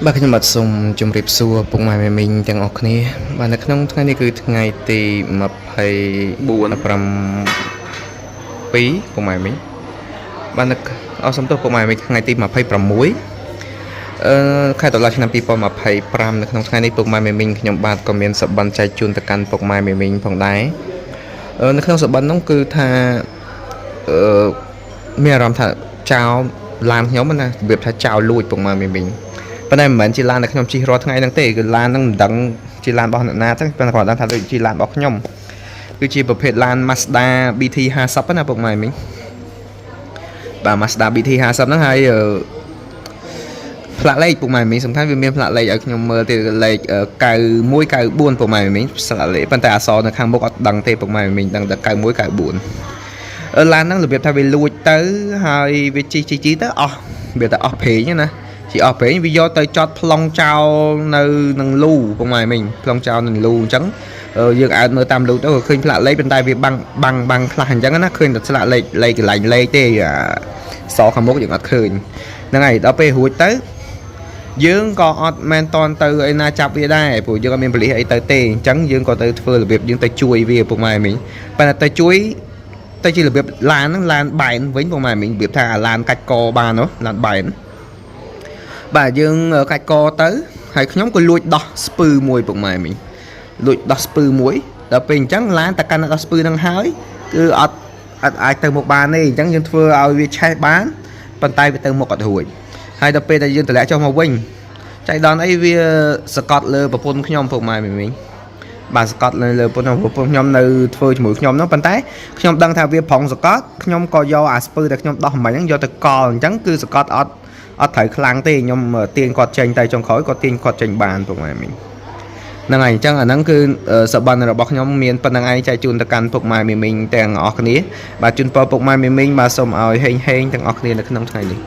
បាទខ្ញុំបាទសូមជម្រាបសួរពុកម៉ែមីងទាំងអស់គ្នាបាទនៅក្នុងថ្ងៃនេះគឺថ្ងៃទី24 ពុកម៉ែមីងបាទនៅអស់សំទោសពុកម៉ែមីងថ្ងៃទី26ខែតុលាឆ្នាំ2025នៅក្នុងថ្ងៃនេះពុកម៉ែមីងខ្ញុំបាទក៏មានសប្បន្នចែកជូនទៅកាន់ពុកម៉ែមីងផងដែរនៅក្នុងសប្បន្ននោះគឺថាមានអារម្មណ៍ថាចោលឡានខ្ញុំណារបៀបថាចោលលួចពុកម៉ែមីងប៉ុន្តែមិនមែនជាឡានដែលខ្ញុំជិះរាល់ថ្ងៃហ្នឹងទេគឺឡានហ្នឹងមិនដឹងជាឡានរបស់អ្នកណាទេប៉ុន្តែគាត់ដឹងថាដូចជាឡានរបស់ខ្ញុំគឺជាប្រភេទឡាន Mazda BT 50ណាពុកម៉ែមីងបាទ Mazda BT 50ហ្នឹងហើយផ្លាកលេខពុកម៉ែមីងសំខាន់វាមានផ្លាកលេខឲ្យខ្ញុំមើលទេលេខ9194ពុកម៉ែមីងផ្លាកលេខប៉ុន្តែអក្សរនៅខាងមុខអត់ដឹងទេពុកម៉ែមីងដឹងតែ9194ឡានហ្នឹងរបៀបថាវាលួចទៅហើយវាជីទៅអស់វាតែអស់ប្រេងណាជាអស់ប្រេងវាយកទៅចតប្លង់ចោលនៅនឹងលូពុកម៉ែមីងប្លង់ចោលនឹងលូអញ្ចឹងយើងអើតមើលតាមលូទៅឃើញផ្លាកលេខប៉ុន្តែវាបាំងខ្លះអញ្ចឹងណាឃើញតែស្លាកលេខកន្លែងលេខទេសខាងមុខយើងអត់ឃើញហ្នឹងហើយដល់ពេលរួចទៅយើងក៏អត់មែនតន់ទៅឯណាចាប់វាដែរព្រោះយើងអត់មានបលិសអីទៅទេអញ្ចឹងយើងក៏ទៅធ្វើរបៀបយើងទៅជួយវាពុកម៉ែមីងប៉ុន្តែទៅជួយទៅជារបៀបឡានហ្នឹងឡានបែនវិញពុកម៉ែមីងរបៀបថាឡានកាច់កបានហ៎ឡានបែនបាទយើងកាច់កទៅហើយខ្ញុំក៏លួចដោះស្ពឺមួយពុកម៉ែមីងលួចដោះស្ពឺមួយដល់ពេលអញ្ចឹងឡានតែកាន់ដោះស្ពឺហ្នឹងហើយគឺអត់អាចទៅមុខបានទេអញ្ចឹងយើងធ្វើឲ្យវាឆេះបានប៉ុន្តែវាទៅមុខអត់រួចហើយដល់ពេលដែលយើងតម្លាក់ចុះមកវិញចៃដន្យអីវាសកត់លើប្រពន្ធខ្ញុំពុកម៉ែមីងបាទសកត់លើប្រពន្ធខ្ញុំនៅធ្វើជាមួយខ្ញុំហ្នឹងប៉ុន្តែខ្ញុំដឹងថាវាប្រងសកត់ខ្ញុំក៏យកអាស្ពឺដែលខ្ញុំដោះមិញហ្នឹងយកទៅកលអញ្ចឹងគឺសកត់អត់ត្រូវខ្លាំងទេខ្ញុំទាញគាត់ចេញតែចុងក្រោយគាត់ទាញគាត់ចេញបានពុកម៉ែមីងហ្នឹងហើយអញ្ចឹងអាហ្នឹងគឺសប្បន្នរបស់ខ្ញុំមានប៉ុណ្្នឹងឯងចែកជូនទៅកាន់ពុកម៉ែមីងទាំងអស់គ្នាបាទជូនពរពុកម៉ែមីងបាទសូមឲ្យហេងទាំងអស់គ្នានៅក្នុងថ្ងៃនេះ